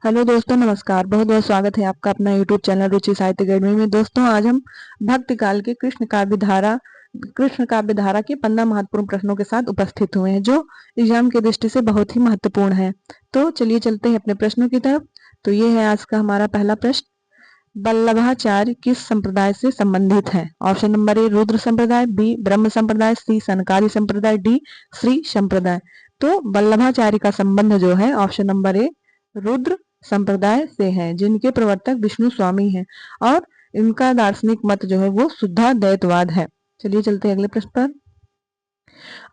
Hello दोस्तों, नमस्कार। बहुत बहुत स्वागत है आपका अपना यूट्यूब चैनल रुचि साहित्य अकेडमी में। दोस्तों, आज हम भक्ति काल के कृष्ण काव्य धारा के 15 महत्वपूर्ण प्रश्नों के साथ उपस्थित हुए हैं, जो एग्जाम की दृष्टि से बहुत ही महत्वपूर्ण है। तो चलिए चलते हैं अपने प्रश्नों की तरफ। तो ये है आज का हमारा पहला प्रश्न। वल्लभाचार्य किस संप्रदाय से संबंधित है? ऑप्शन नंबर ए रुद्र संप्रदाय, बी ब्रह्म संप्रदाय, सी सनकादि संप्रदाय, डी श्री संप्रदाय। तो वल्लभाचार्य का संबंध जो है ऑप्शन नंबर ए रुद्र संप्रदाय से है, जिनके प्रवर्तक विष्णु स्वामी हैं और इनका दार्शनिक मत जो है वो शुद्धाद्वैतवाद है। चलिए चलते हैं अगले प्रश्न पर।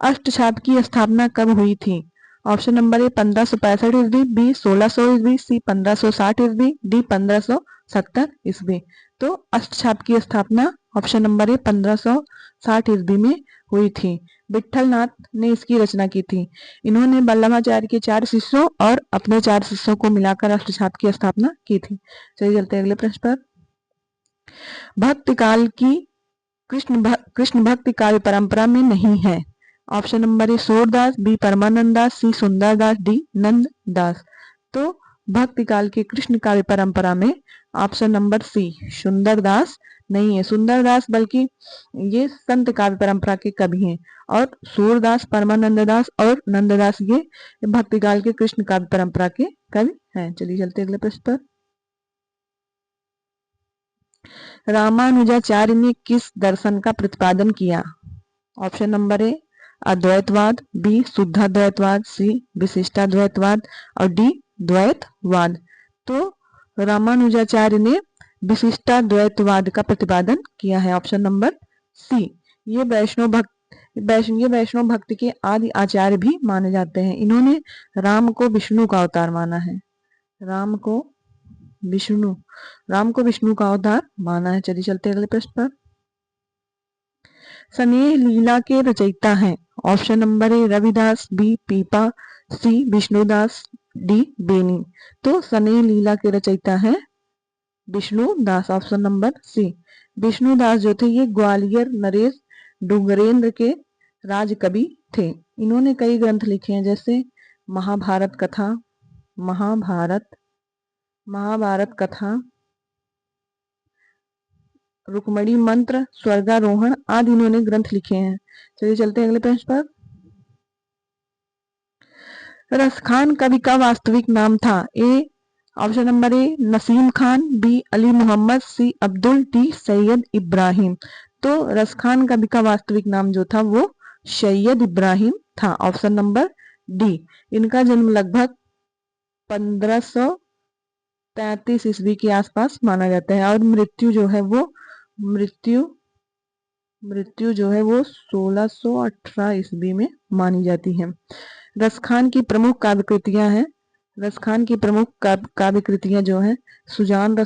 अष्टछाप की स्थापना कब हुई थी? ऑप्शन नंबर ए 1565 ईस्वी, बी 1600 ईस्वी, सी 1560 ईस्वी, डी 1570 ईस्वी। तो अष्टछाप की स्थापना ऑप्शन नंबर ए 1560 ईस्वी में हुई थी। विठल नाथ ने इसकी रचना की थी। इन्होंने वल्लभाचार्य के 4 शिष्यों और अपने 4 शिष्यों को मिलाकर अष्टछाप की स्थापना की थी। चलिए चलते हैं अगले प्रश्न पर। भक्ति काल की कृष्ण भक्ति काव्य परंपरा में नहीं है। Option number A Surdas, B Parmanand Das, C Sundardas, D Nand Das. तो भक्ति काल के कृष्ण काव्य परंपरा में ऑप्शन नंबर सी सुंदरदास नहीं है। सुंदरदास बल्कि ये संत काव्य परंपरा के कवि हैं और सूरदास, परमानंद दास और नंददास ये भक्ति काल के कृष्ण काव्य परंपरा के कवि हैं। चलिए चलते अगले प्रश्न पर। रामानुजाचार्य ने किस दर्शन का प्रतिपादन किया? ऑप्शन नंबर ए अद्वैतवाद, बी शुद्धाद्वैतवाद, सी विशिष्टाद्वैतवाद और डी द्वैतवाद। तो रामानुजाचार्य ने विशिष्टाद्वैतवाद का प्रतिपादन किया है। Option number C. ये वैष्णव भक्ति के आदि आचार्य भी माने जाते हैं। इन्होंने राम को विष्णु का अवतार माना है। राम को विष्णु का अवतार माना है। चलिए चलते अगले प्रश्न पर। स्नेह लीला के रचयिता हैं। Option number A Ravidas, B Pipa, C Vishnudas, D Beni. तो स्नेह लीला के रचयिता हैं Vishnudas. Option number C. Vishnudas जो थे ये ग्वालियर नरेश डुंगरेंद्र के राज कवि थे। इन्होंने कई ग्रंथ लिखे हैं, जैसे महाभारत कथा, रुक्मणी मंत्र, स्वर्गारोहण आदि इन्होंने ग्रंथ लिखे हैं। चलिए चलते हैं अगले प्रश्न पर। रसखान कवि का वास्तविक नाम था? A option number A Naseem Khan, B Ali Mohammad, C Abdul, D Syed Ibrahim. तो रसखान कवि का वास्तविक नाम जो था वो सैयद इब्राहिम था। Option number D. इनका जन्म लगभग 1533 ईस्वी के आसपास माना जाता है और मृत्यु जो है वो 1618 ईस्वी में मानी जाती है। रसखान की प्रमुख काव्य कृतियां हैं। रसखान की प्रमुख काव्य कृतियां जो हैं सुजान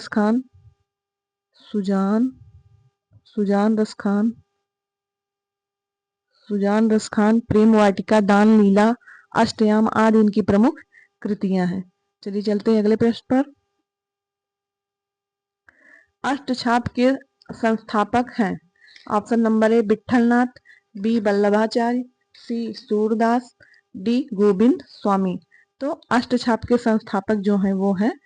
रसखान, प्रेम वाटिका, दान लीला, अष्टयाम आदि इनकी प्रमुख कृतियां हैं। चलिए चलते हैं अगले प्रश्न पर। अष्टछाप के संस्थापक हैं। Option number A Vitthalnath, B Vallabhacharya, C Surdas, D Govind Swami. तो अष्टछाप के संस्थापक जो हैं वो हैं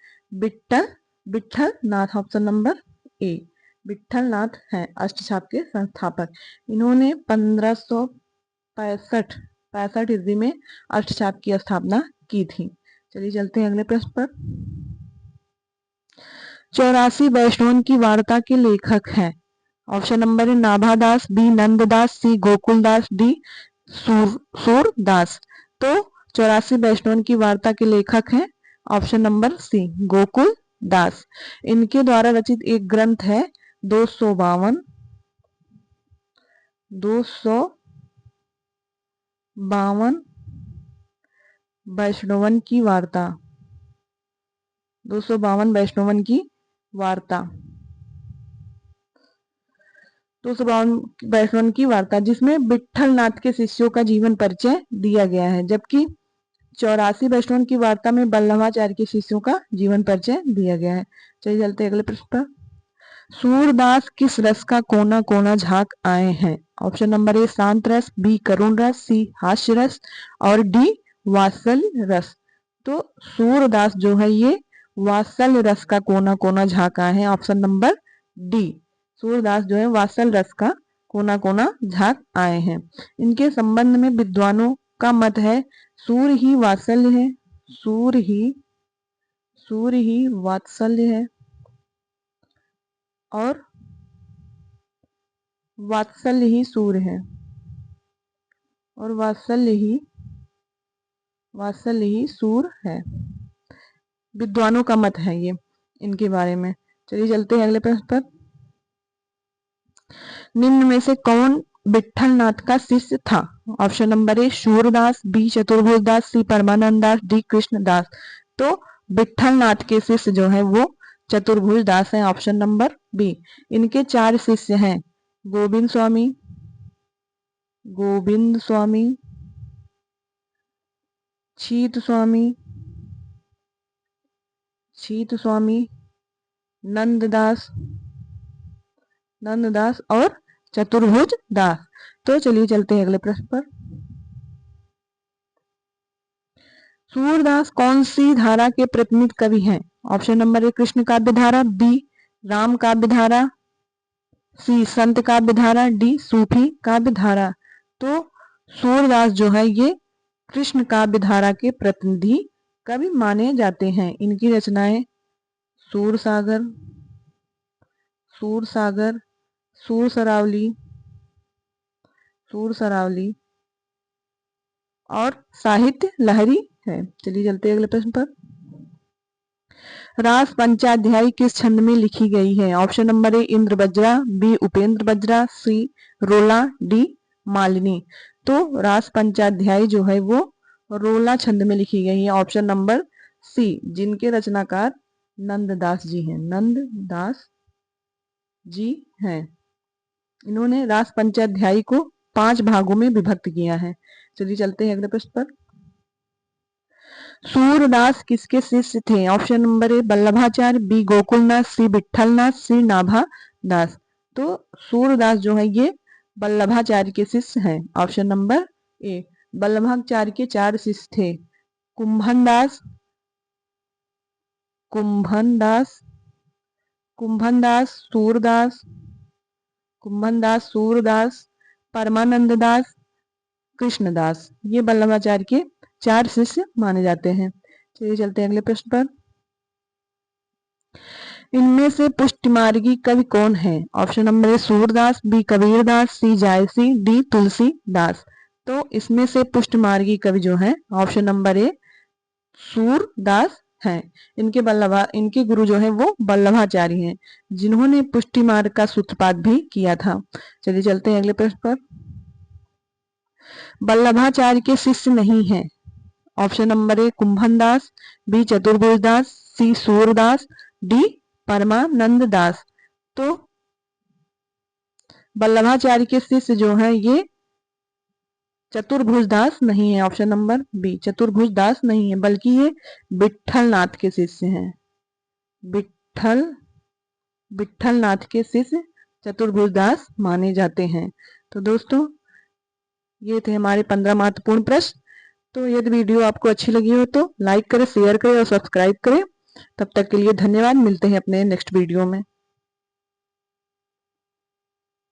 Vitthalnath. Option number A Vitthalnath हैं अष्टछाप के संस्थापक। इन्होंने 1565 ईस्वी में अष्टछाप की स्थापना की थी। चलिए चलते हैं अगले प्रश्न पर। 84 वैष्णवों की वार्ता के लेखक हैं। Option number A Nabhadas, B Nanddas, C Gokuldas, D Surdas. तो 84 वैष्णवों की वार्ता के लेखक हैं option number C Gokul Das. इनके द्वारा रचित एक ग्रंथ है 252 वैष्णवन की वार्ता। 252 वैष्णवन की वार्ता, 252 वैष्णवन की वार्ता, जिसमें विठलनाथ के शिष्यों का जीवन परिचय दिया गया है। जबकि 84 वैष्णवन की वार्ता में वल्लभाचार्य के शिष्यों का जीवन परिचय दिया गया है। चलिए चलते अगले प्रश्न पर। सूरदास किस रस का कोना कोना झांक आए हैं? ऑप्शन नंबर ए शांत रस, बी करुण रस, सी हास्य रस और डी वात्सल्य रस। तो सूरदास जो है ये वात्सल रस का कोना कोना झांका है, ऑप्शन नंबर डी। सूरदास जो है वात्सल रस का कोना कोना झांक आए हैं। इनके संबंध में विद्वानों का मत है सूर ही वात्सल्य है, सूर ही वात्सल्य है और वात्सल्य ही सूर है, और वात्सल्य ही सूर है। विद्वानों का मत है ये इनके बारे में। चलिए चलते हैं अगले प्रश्न पर। निम्न में से कौन विट्ठल नाथ का शिष्य था? Option number A Surdas, B Chaturbhuj Das, C Parmanand Das, D Krishnadas. तो विट्ठल नाथ के शिष्य जो है वो चतुर्भुज दास है, ऑप्शन नंबर बी। इनके 4 शिष्य हैं, गोविंद स्वामी, छीत स्वामी, नंददास और चतुर्भुज दास। तो चलिए चलते हैं अगले प्रश्न पर। सूरदास कौन सी धारा के प्रतिनिधि कवि हैं? ऑप्शन नंबर ए कृष्ण काव्य धारा, बी राम काव्य धारा, सी संत काव्य धारा, डी सूफी काव्य धारा। तो सूरदास जो है ये कृष्ण काव्य धारा के प्रतिनिधि कवि माने जाते हैं। इनकी रचनाएं सूर सागर, सूर सरावली और साहित्य लहरी है। चलिए चलते हैं अगले प्रश्न पर। रास पंचाध्यायी किस छंद में लिखी गई है? Option number A Indravajra, B Upendravajra, C Rola, D Malini. तो रास पंचाध्यायी जो है वो रोला छंद में लिखी गई है, ऑप्शन नंबर सी, जिनके रचनाकार नंददास जी हैं। इन्होंने रास पंचाध्यायी को 5 भागों में विभक्त किया है। चलिए चलते हैं अगले प्रश्न पर। सूरदास किसके शिष्य थे? Option number A Vallabhacharya, B Gokulnath, C Vitthalnath, C Nabhadas. तो सूरदास जो है ये बल्लभाचार्य के शिष्य हैं, ऑप्शन नंबर ए। बल्लभाचार्य के 4 शिष्य थे, कुंभनदास, सूरदास, परमानंद दास, कृष्णदास। ये बल्लभाचार्य के 4 शिष्य माने जाते हैं। चलिए चलते हैं अगले प्रश्न पर। इनमें से पुष्टिमार्गी कवि कौन है? Option number A Surdas, B Kabirdas, C Jayasi, D Tulsidas. तो इसमें से पुष्टिमार्गी कवि जो है ऑप्शन नंबर ए सूरदास हैं। इनके गुरु जो है वो बल्लभाचार्य हैं, जिन्होंने पुष्टि मार्ग का सूत्रपात भी किया था। चलिए चलते हैं अगले प्रश्न पर। बल्लभाचार्य के शिष्य नहीं है, option number A Kumbhandas, B Chaturbhuj Das, C Surdas, D परमानंद दास। तो बल्लभाचार्य के शिष्य जो है ये चतुर्भुज दास नहीं है, ऑप्शन नंबर बी, चतुर्भुज दास नहीं है, बल्कि ये विट्ठलनाथ के शिष्य हैं। विट्ठलनाथ के शिष्य चतुर्भुज दास माने जाते हैं। तो दोस्तों ये थे हमारे 15 महत्वपूर्ण प्रश्न। तो यदि वीडियो आपको अच्छी लगी हो तो लाइक करें, शेयर करें और सब्सक्राइब करें। तब तक के लिए धन्यवाद। मिलते हैं अपने नेक्स्ट वीडियो में।